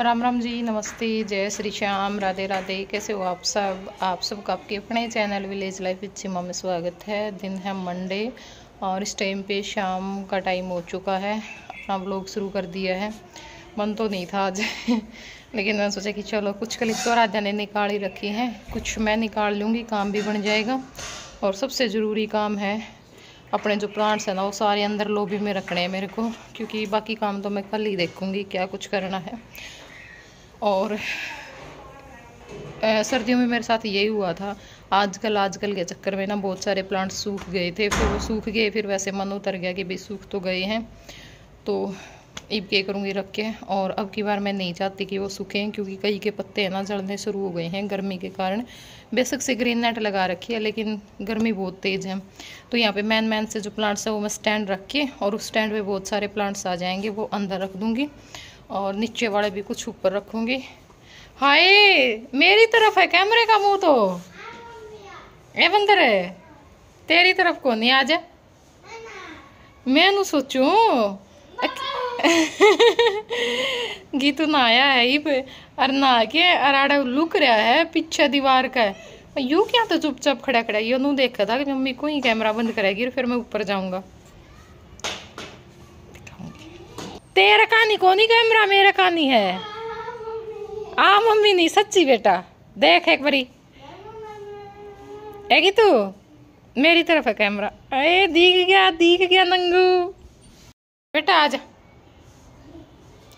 राम राम जी, नमस्ते, जय श्री श्याम, राधे राधे। कैसे हो आप सब? आप सबका आपके अपने चैनल विलेज लाइफ विद सीमा में स्वागत है। दिन है मंडे और इस टाइम पे शाम का टाइम हो चुका है। अपना व्लॉग शुरू कर दिया है। मन तो नहीं था आज लेकिन मैंने सोचा कि चलो कुछ क्लिप तो राधा ने निकाल ही रखी हैं, कुछ मैं निकाल लूँगी, काम भी बन जाएगा। और सबसे ज़रूरी काम है अपने जो प्लांट्स हैं ना वो सारे अंदर लॉबी में रखने हैं मेरे को, क्योंकि बाकी काम तो मैं कल ही देखूँगी क्या कुछ करना है। और सर्दियों में मेरे साथ यही हुआ था। आजकल के चक्कर में ना बहुत सारे प्लांट्स सूख गए थे, फिर वो सूख गए, फिर वैसे मन उतर गया कि भाई सूख तो गए हैं तो अब क्या करूँगी रख के। और अब की बार मैं नहीं चाहती कि वो सूखें, क्योंकि कई के पत्ते हैं ना जलने शुरू हो गए हैं गर्मी के कारण। बेशक से ग्रीन नेट लगा रखी है लेकिन गर्मी बहुत तेज़ है। तो यहाँ पे मैन से जो प्लांट्स है वो मैं स्टैंड रख के, और उस स्टैंड पे बहुत सारे प्लांट्स आ जाएंगे, वो अंदर रख दूँगी और नीचे वाले भी कुछ ऊपर रखूँगी। हाय, मेरी तरफ है कैमरे का मुंह तो ए बंदर है, तेरी तरफ को नहीं। आ जा, मैं सोचू गीतू नहाया है इब और नहा के अराड़ा लुक रहा है पीछे दीवार का। यू क्या तो चुपचाप खड़ा खड़ा यो नू देखा था कि मम्मी को ही कैमरा बंद करेगी, फिर मैं ऊपर जाऊंगा। तेरा कहानी को नहीं कैमरा, मेरा कहानी है। आ मम्मी नहीं, सच्ची बेटा देख एक बारी है तू, मेरी तरफ है कैमरा। अरे दिख गया नंगू बेटा, आजा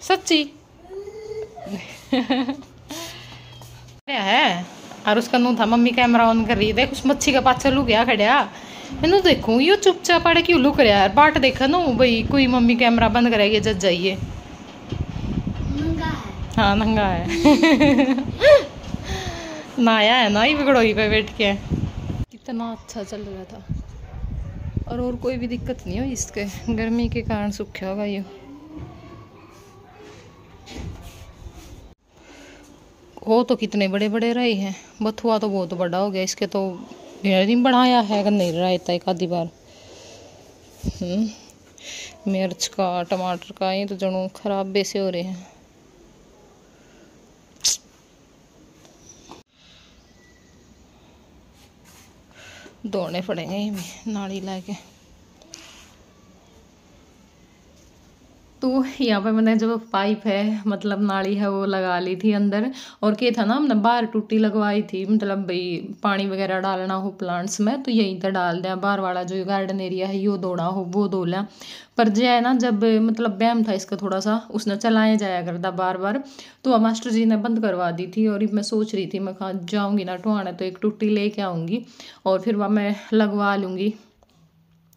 सच्ची है। और उसका नू था मम्मी कैमरा ऑन कर रही है। देख उस मच्छी का पाछा लू गया खड़ा, मैं देखूं यो चुपचाप पड़े क्यों लुक रहा है। बाट देखा नो भाई कोई मम्मी कैमरा बंद करेगी जज जाइए। हाँ नंगा है नहाया है ना, ही बिगड़ोई पे बैठ के। कितना अच्छा चल रहा था और कोई भी दिक्कत नहीं हुई इसके, गर्मी के कारण सूखा होगा ये। हो तो कितने बड़े बड़े रहे हैं, बथुआ तो बहुत बड़ा हो गया इसके, तो नहीं बनाया है अगर नहीं रहा था एक आधी बार। मिर्च का टमाटर का ये तो जड़ों खराब बेसे हो रहे हैं। दौड़ने पड़ेंगे नाली लाके। तो यहाँ पे मैंने जो पाइप है मतलब नाली है वो लगा ली थी अंदर। और क्या था ना, हमने बाहर टूटी लगवाई थी, मतलब भाई पानी वगैरह डालना हो प्लांट्स में तो यहीं तक डाल दिया। बाहर वाला जो गार्डन एरिया है यो दौड़ा हो वो धो लिया। पर जो है ना, जब मतलब बैम था इसका थोड़ा सा, उसने चलाया जाया करता बार बार, तो मास्टर जी ने बंद करवा दी थी। और मैं सोच रही थी मैं कहाँ जाऊँगी ना टुहाने तो एक टूटी लेके आऊँगी और फिर वह मैं लगवा लूँगी,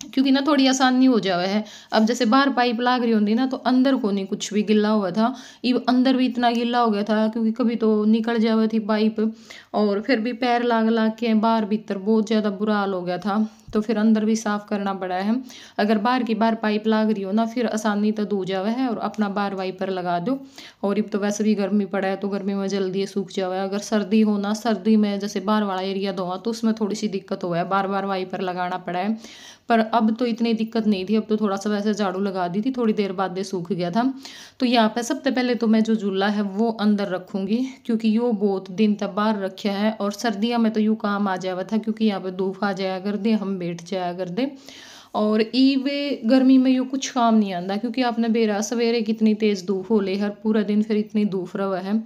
क्योंकि ना थोड़ी आसानी हो जावे है। अब जैसे बाहर पाइप लाग रही होती ना तो अंदर को नहीं कुछ भी गिल्ला हुआ था, ये अंदर भी इतना गिल्ला हो गया था क्योंकि कभी तो निकल जावे थी पाइप। और फिर भी पैर लाग लाग के बाहर भीतर बहुत ज़्यादा बुरा हाल हो गया था, तो फिर अंदर भी साफ़ करना पड़ा है। अगर बाहर की बार पाइप लाग रही हो ना फिर आसानी तो धो जावे है और अपना बार वाइपर लगा दो। और अब तो वैसे भी गर्मी पड़ा है तो गर्मी में जल्दी सूख जावे। अगर सर्दी हो ना, सर्दी में जैसे बाहर वाला एरिया धोआ तो उसमें थोड़ी सी दिक्कत हुआ है, बार बार वाइपर लगाना पड़ा है। पर अब तो इतनी दिक्कत नहीं थी, अब तो थोड़ा सा वैसे झाड़ू लगा दी थी, थोड़ी देर बाद ये सूख गया था। तो यहाँ पे सबसे पहले तो मैं जो झूला है वो अंदर रखूँगी, क्योंकि यो बहुत दिन तक बाहर रखा है। और सर्दियों में तो यूँ काम आ जावा था क्योंकि यहाँ पे धूप आ जाया कर दे, हम बैठ जाया कर दे। और ईवे गर्मी में यूँ कुछ काम नहीं आता, क्योंकि आपने बेरा सवेरे कितनी तेज़ धूप हो ले हर पूरा दिन, फिर इतनी धूप रहा है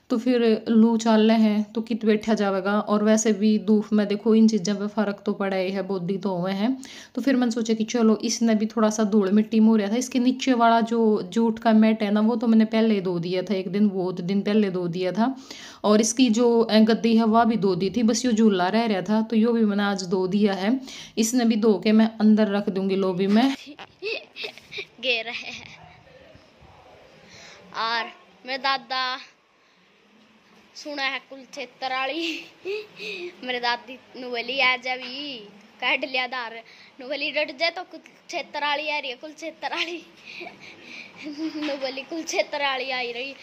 तो फिर लू चाल हैं तो कित बैठा जाएगा। और वैसे भी धूप में देखो इन चीज़ों पे फ़र्क तो पड़ा ही है, बॉडी तो हुए हैं। तो फिर मैंने सोचा कि चलो इसने भी थोड़ा सा धूल मिट्टी मुँह रहा था। इसके नीचे वाला जो जूट का मैट है ना वो तो मैंने पहले ही धो दिया था, एक दिन बहुत दिन पहले धो दिया था। और इसकी जो गद्दी है वह भी धो दी थी, बस यो झूला रह रहा था तो यो भी मैंने आज धो दिया है। इसने भी धो के मैं अंदर रख दूंगी लॉबी में। गे रहे हैं और मेरे दादा सुना है कुलक्षेत्र वाली मेरे दादी नुवली आ जावी काट लिया दार नुवली डट जाए तो कुलक्षेत्र वाली आ रही है, कुलक्षेत्र वाली नुवली कुलक्षेत्र वाली आई रही।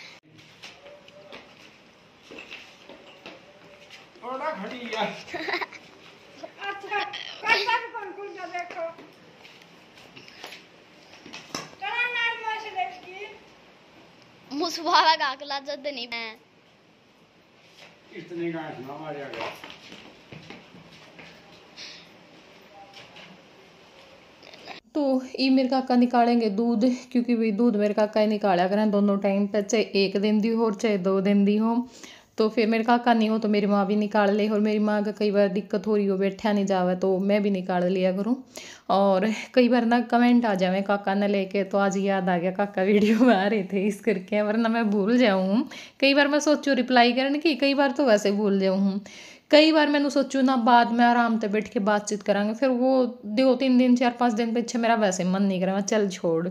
थोड़ा खड़ी है अच्छा कैसा कौन कौन का देखो चला नार में से देखी मुसवाला काकला जद नहीं मैं इतनी गांठ ना मारिया गया। तो ये मेरे काका निकालेंगे दूध, क्योंकि भाई दूध मेरे काका ही निकाला करें दोनों टाइम पे, चाहे 1 दिन दी हो और चाहे 2 दिन दी हो। तो फिर मेरे काका नहीं हो तो मेरी माँ भी निकाल ले, और मेरी माँ का कई बार दिक्कत हो रही हो, बैठा नहीं जावे, तो मैं भी निकाल लिया करूँ। और कई बार ना कमेंट आ जावे काका ने लेके, तो आज याद आ गया काका वीडियो में आ रहे थे इस करके, वरना मैं भूल जाऊँ। कई बार मैं सोचूँ रिप्लाई करने की, कई बार तो वैसे भूल जाऊँ। कई बार मैंने सोचू ना बाद में आराम से बैठ के बातचीत करांगे, फिर वो 2-3 दिन 4-5 दिन पीछे मेरा वैसे मन नहीं करा, चल छोड़।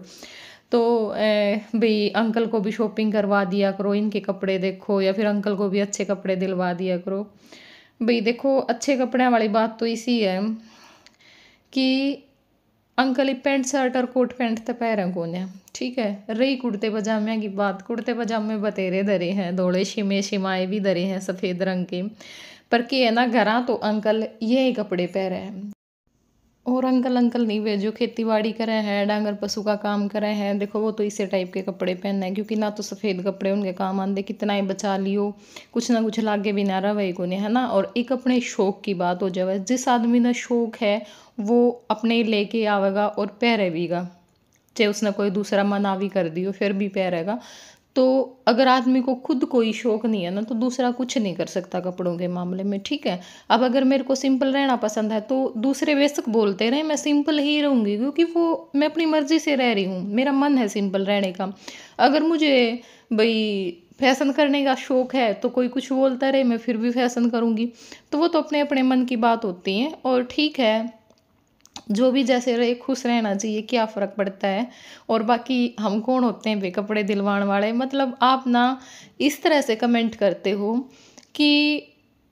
तो भाई अंकल को भी शॉपिंग करवा दिया करो, इनके कपड़े देखो, या फिर अंकल को भी अच्छे कपड़े दिलवा दिया करो। भाई देखो अच्छे कपड़े वाली बात तो इसी है कि अंकल ही पैंट शर्ट और कोट पैंट तो पहन कौन है, ठीक है। रही कुर्ते पजामे की बात, कुर्ते पजामे बतेरे धरे हैं, धोले शिमे शिमाए भी धरे हैं सफ़ेद रंग के, पर के है ना घरा तो अंकल ये कपड़े पहरे हैं। और अंकल नहीं वे जो खेती बाड़ी करे हैं, डांगर पशु का काम करे हैं, देखो वो तो इसी टाइप के कपड़े पहनना है, क्योंकि ना तो सफ़ेद कपड़े उनके काम आंदे, कितना ही बचा लियो कुछ ना कुछ लागे भी ना रहे को नहीं, है ना। और एक अपने शौक की बात हो जाए, जिस आदमी ने शौक है वो अपने लेके आवेगा और पहरेगा, चाहे उसने कोई दूसरा मना भी कर दियो फिर भी पहरेगा। तो अगर आदमी को खुद कोई शौक नहीं है ना, तो दूसरा कुछ नहीं कर सकता कपड़ों के मामले में, ठीक है। अब अगर मेरे को सिंपल रहना पसंद है तो दूसरे बेशक बोलते रहे, मैं सिंपल ही रहूँगी, क्योंकि वो मैं अपनी मर्जी से रह रही हूँ, मेरा मन है सिंपल रहने का। अगर मुझे भाई फैशन करने का शौक है तो कोई कुछ बोलता रहे, मैं फिर भी फैशन करूँगी। तो वो तो अपने अपने मन की बात होती है, और ठीक है जो भी जैसे रहे खुश रहना चाहिए, क्या फ़र्क पड़ता है। और बाकी हम कौन होते हैं वे कपड़े दिलवाने वाले, मतलब आप ना इस तरह से कमेंट करते हो कि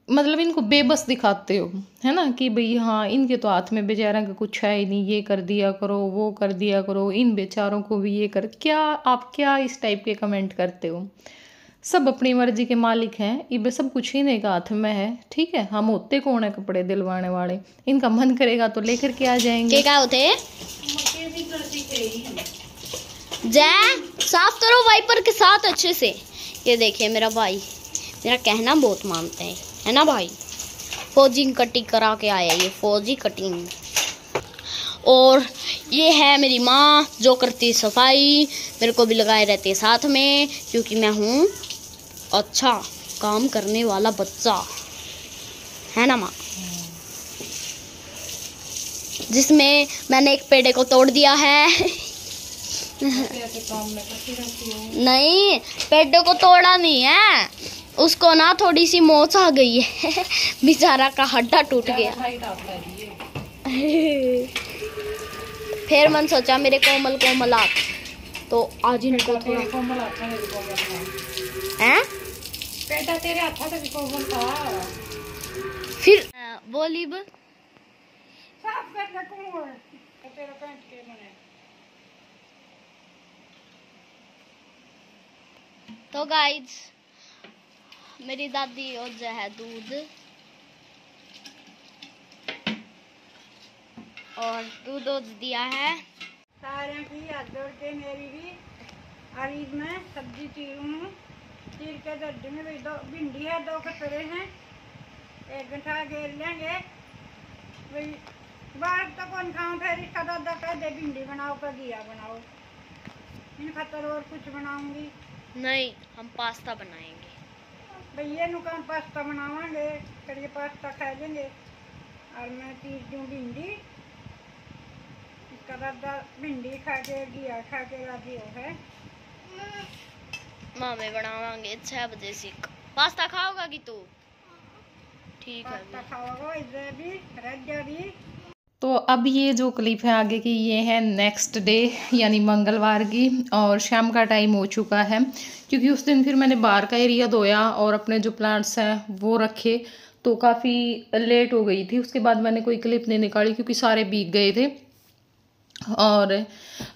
मतलब इनको बेबस दिखाते हो, है ना, कि भाई हाँ इनके तो हाथ में बेचारा का कुछ है ही नहीं, ये कर दिया करो वो कर दिया करो, इन बेचारों को भी ये कर, क्या आप क्या इस टाइप के कमेंट करते हो। सब अपनी मर्जी के मालिक हैं, ये सब कुछ इन्हीं का हाथ में है, ठीक है। हम होते कौन है कपड़े दिलवाने वाले, इनका मन करेगा तो लेकर के आ जाएंगे। क्या होते जय साफ करो वाइपर के साथ अच्छे से। ये देखिए मेरा भाई मेरा कहना बहुत मानते हैं, है ना भाई। फौजी कटिंग करा के आया, ये फौजी कटिंग। और ये है मेरी माँ जो करती सफाई, मेरे को भी लगाए रहती है साथ में, क्योंकि मैं हूँ अच्छा काम करने वाला बच्चा, है ना माँ। जिसमें मैंने एक पेड़ को तोड़ दिया है नहीं पेड़ को तोड़ा नहीं है, उसको ना थोड़ी सी मोच आ गई है बेचारा का हड्डा टूट गया फिर मन सोचा मेरे कोमल कोमल हाथ, तो आज इनको थोड़ा हैं बेटा तेरे हाथों से कोमल था। फिर बोली साफ कर दे कुआं तेरा पैंट के बने। तो गाइस मेरी दादी और जो है दूध और दूध दिया है। सारे की हाथ जोड़ के मेरी भी आज मैं सब्जी चीरूँ, चीर के दर्द में भी 2 भिंडी है, 2 कटोरे हैं, 1 घंटा घेर लेंगे भाई। बाहर तो कौन खाऊं, फिर इसका दादा कह दे भिंडी बनाओ का घिया बनाओ, इन खातर और कुछ बनाऊंगी नहीं, हम पास्ता बनाएंगे भैया नु काम पास्ता बनावांगे, कड़िए पास्ता खा लेंगे। और मैं चीर दूँ भिंडी, इसका दादा भिंडी खा के घिया खा के राजी हो है। मामे बनावांगे 6 बजे से। पास्ता खाओगा कि तू? ठीक है पास्ता खाओगे इधर भी रज्जा भी। तो अब ये जो क्लिप है आगे की, ये है नेक्स्ट डे यानी मंगलवार की, और शाम का टाइम हो चुका है, क्योंकि उस दिन फिर मैंने बाहर का एरिया धोया और अपने जो प्लांट्स हैं वो रखे, तो काफ़ी लेट हो गई थी। उसके बाद मैंने कोई क्लिप नहीं निकाली क्योंकि सारे भीग गए थे। और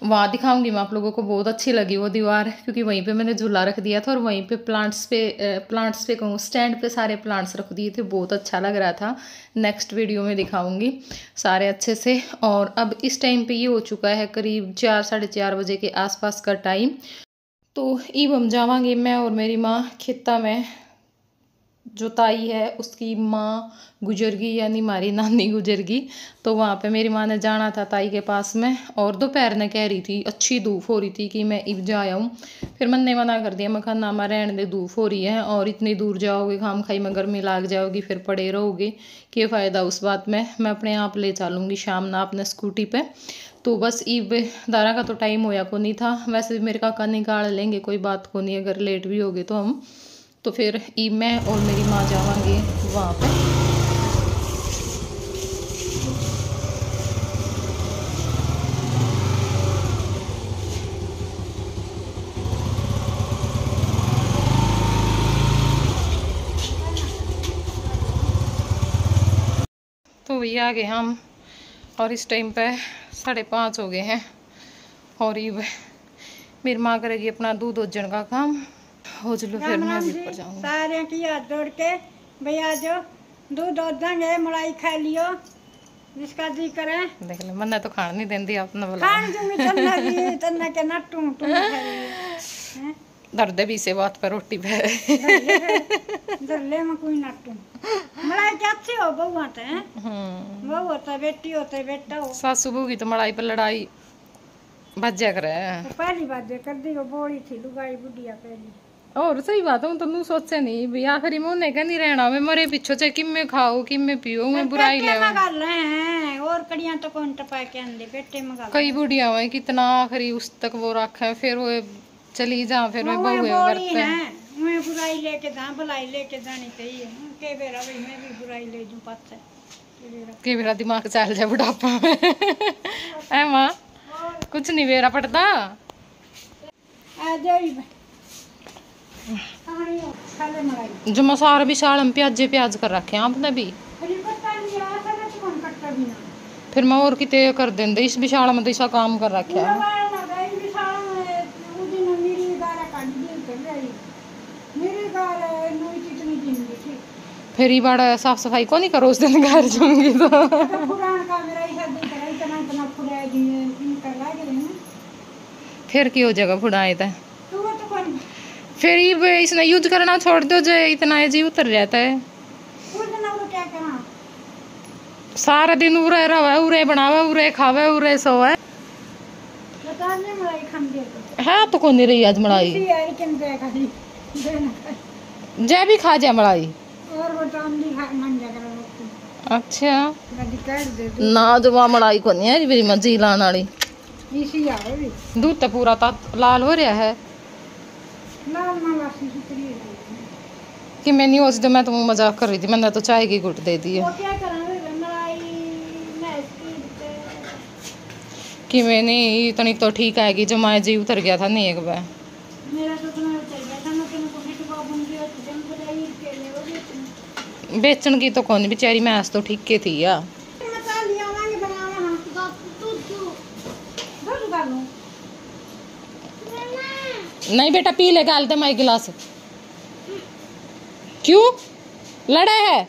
वहाँ दिखाऊंगी मैं आप लोगों को, बहुत अच्छी लगी वो दीवार, क्योंकि वहीं पे मैंने झूला रख दिया था और वहीं पे प्लांट्स पे कहूँ स्टैंड पे सारे प्लांट्स रख दिए थे, बहुत अच्छा लग रहा था। नेक्स्ट वीडियो में दिखाऊंगी सारे अच्छे से। और अब इस टाइम पे ये हो चुका है करीब 4 साढ़े 4 बजे के आसपास का टाइम, तो ईब हम जावांगे मैं और मेरी माँ खेता में। जो ताई है उसकी माँ गुजर गई, यानी हमारी नानी गुजर गई, तो वहाँ पे मेरी माँ ने जाना था ताई के पास में। और दोपहर ने कह रही थी, अच्छी धूप हो रही थी कि मैं ईब जा आऊँ। फिर मैंने मना कर दिया, मैं कहा ना मैं रहने दे, धूप हो रही है और इतनी दूर जाओगे, खाम खाई में गर्मी लाग जाओगी, फिर पड़े रहोगे, क्या फ़ायदा उस बात में। मैं अपने आप ले चलूँगी शाम ना अपने स्कूटी पे। तो बस ईब दारा का तो टाइम होया को नहीं था। वैसे भी मेरे काका निकाल लेंगे, कोई बात को नहीं, अगर लेट भी हो गए तो हम। तो फिर ईब मैं और मेरी माँ जावांगे वहाँ पे। तो वही आ गए हम और इस टाइम पे 5:30 हो गए हैं। और ईब मेरी माँ करेगी अपना दूध उज्जण का काम। हो चलो फिर मैं भी ऊपर जाऊंगी। सारे की हाथ जोड़ के भाई आ जाओ, दूध उज्जेंगे, मलाई खा लियो, जिसका जी करे। देख ले, मन्ने तो खान नहीं देंदी आपने बोला। खान दूंगी तन्ना की, तन्ना के नट्टू तुम खाइए। दर्द भी से बात पर रोटी पे दर्ले में कोई नट्टू मलाई क्या अच्छी हो, बहू आते हैं, बहू होता है, बेटी होता है, बेटा हो। सासू बहू की तो मलाई पर लड़ाई बज्जा करे। तो पहली बात जो कर दी वो बोली थी लुगाई बुढ़िया पहली। और सही बात है, तू सोचे नहीं भी आखिरी में उन्हें नहीं रहना, मैं मरे पीछे चाहे किम में खाओ किम में पियो, मैं बुराई ले और कड़ियां तो कौन टपा के अंदे पेटे में गाल। कई बुढ़िया हुए कितना आखिरी उस तक वो रखा है, फिर वो चली जा, फिर मैं बहु है मैं बुराई लेके जा, भलाई लेके जानी चाहिए। के बेरा भाई मैं भी बुराई ले जूं पास से के मेरा दिमाग चल जाए बुढ़ापा में है माँ, कुछ नहीं बेरा पड़ता। आ जाई जो मसार भी साल हम प्याज कर रखे हैं आपने भी, फिर मैं और किते कर देंगे इस विशाल में तो ऐसा काम कर रखे है। फिर ये बड़ा साफ सफाई को नहीं करो उस दिन घर जाऊंगी तो फिर की हो जाएगा फुड़ाए था। फिर ये इसने यूज करना छोड़ दो जो इतना जी उतर जाता है। सारा दिन उरे रहा, उरे बनावे, उरे खावे, उरे सोवे। हाँ तो कौन नहीं रही आज मलाई, जय भी खा जाए मलाई। अच्छा ना जो वहाँ मलाई को नहीं है मेरी मर्जी लाने वाली। दूध तो पूरा लाल हो रहा है कि मैं नहीं हो सकती। मैं तो मजाक कर रही थी, मैंने तो चाय की घुट दे दी है कि मैंने इतनी तो ठीक आएगी। जो माए जी उतर गया था नहीं एक बार बेचन की तो कौन बेचारी मैस तो ठीक के थी या नहीं बेटा पी ले गाल दे माई गिलास। क्यों लड़ा है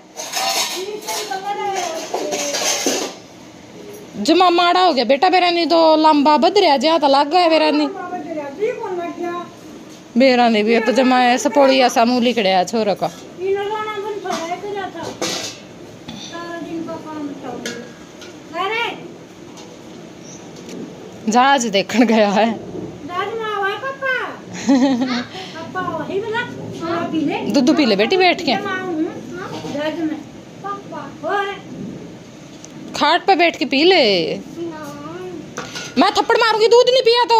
जमा माड़ा हो गया बेटा, बेरा नहीं तो लंबा बद रहा जा तो लग गया बेरा नहीं, बेरा नहीं भी तो जमा ऐसा पोड़ी ऐसा मुँह लिखड़े छोरा का। जहाज देखने गया है दूध पी ले बेटी बैठ के, खाट पे बैठ के पी ले। मैं थप्पड़ मारूंगी दूध नहीं पिया तो।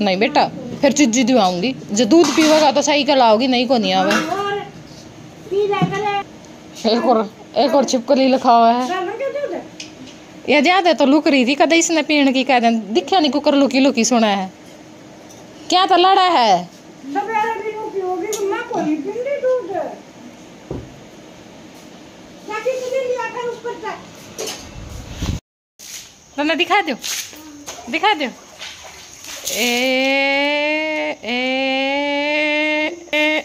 नहीं बेटा फिर चीजी दिवाऊंगी, जो दूध पीवेगा तो सही कलाओगी, नहीं को नहीं आवे। एक और छिपकली लिखा हुआ है ये ज्यादा तो लुक रही थी कदे इसने पीण की कह दें दिखा नहीं कुकर लुकी लुकी सुना है क्या तो लड़ा है। दिखा दो दिखा दो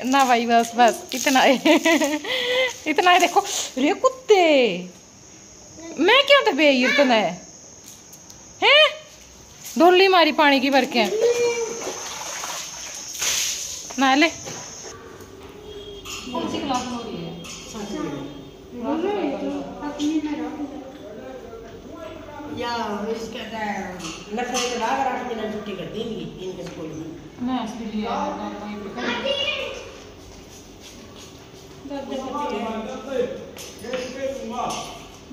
ना भाई बस बस इतना इतना है। देखो रे कुत्ते मैं क्यों तो बेईर तो है ढोली मारी पानी की भर के ना ले। कौन सी क्लास हो रही है? या इसका नखरे के बाद 8 मिनट छुट्टी कर देंगी इनके स्कूल में। मैं इसके लिए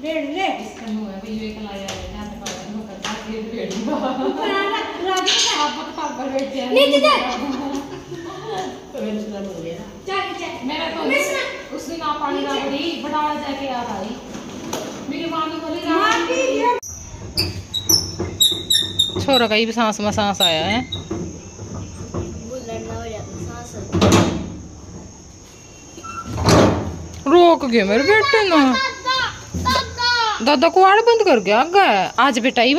डेढ़ ले इसका नो है भाई, ये कलाया है यहाँ पे पास में करता है भेड़ूंगा आप बता पर बैठे हैं नहीं दीदी मेरा तो उस दिन आप पानी ना पड़ी बटाला जाके याद आई मेरी माँ ने बोली छोरा का ही सांस में सांस आया है। रोक गए मेरे बेटे ना दादा को आड़ बंद कर गया आज बेटा ही